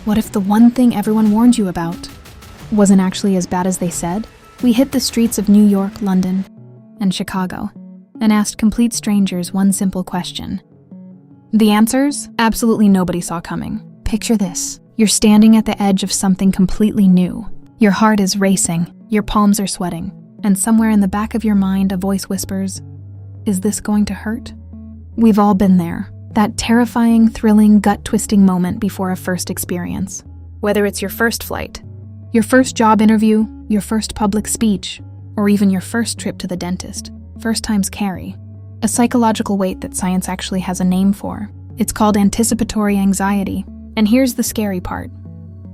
What if the one thing everyone warned you about wasn't actually as bad as they said? We hit the streets of New York, London, and Chicago, and asked complete strangers one simple question. The answers, absolutely nobody saw coming. Picture this. You're standing at the edge of something completely new. Your heart is racing, your palms are sweating, and somewhere in the back of your mind a voice whispers, "Is this going to hurt?" We've all been there. That terrifying, thrilling, gut-twisting moment before a first experience. Whether it's your first flight, your first job interview, your first public speech, or even your first trip to the dentist, first times carry a psychological weight that science actually has a name for. It's called anticipatory anxiety. And here's the scary part.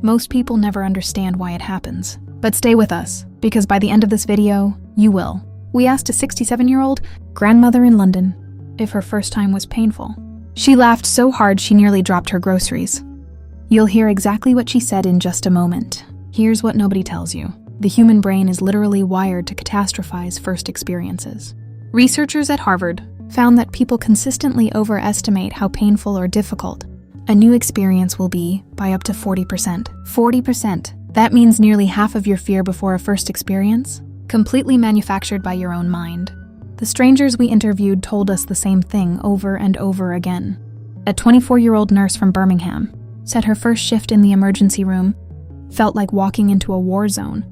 Most people never understand why it happens. But stay with us, because by the end of this video, you will. We asked a 67-year-old grandmother in London if her first time was painful. She laughed so hard she nearly dropped her groceries. You'll hear exactly what she said in just a moment. Here's what nobody tells you. The human brain is literally wired to catastrophize first experiences. Researchers at Harvard found that people consistently overestimate how painful or difficult a new experience will be by up to 40%. 40%. That means nearly half of your fear before a first experience, completely manufactured by your own mind. The strangers we interviewed told us the same thing over and over again. A 24-year-old nurse from Birmingham said her first shift in the emergency room felt like walking into a war zone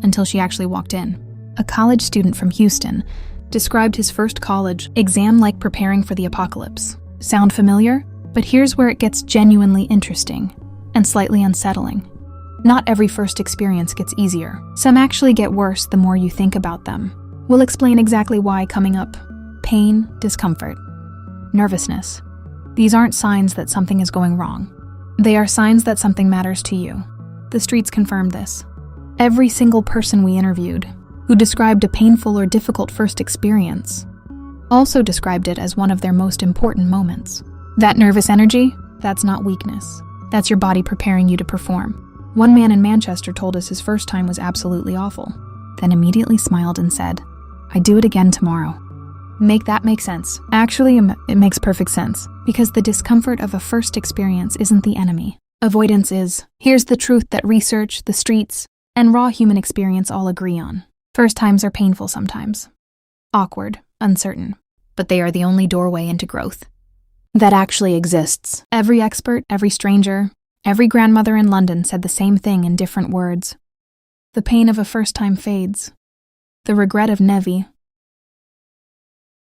until she actually walked in. A college student from Houston described his first college exam like preparing for the apocalypse. Sound familiar? But here's where it gets genuinely interesting and slightly unsettling. Not every first experience gets easier. Some actually get worse the more you think about them. We'll explain exactly why coming up. Pain, discomfort, nervousness. These aren't signs that something is going wrong. They are signs that something matters to you. The streets confirmed this. Every single person we interviewed who described a painful or difficult first experience also described it as one of their most important moments. That nervous energy, that's not weakness. That's your body preparing you to perform. One man in Manchester told us his first time was absolutely awful, then immediately smiled and said, "I'd do it again tomorrow." Make that make sense? Actually, it makes perfect sense, because the discomfort of a first experience isn't the enemy. Avoidance is. Here's the truth that research, the streets, and raw human experience all agree on. First times are painful sometimes. Awkward, uncertain, but they are the only doorway into growth that actually exists. Every expert, every stranger, every grandmother in London said the same thing in different words. The pain of a first time fades. The regret of Nevi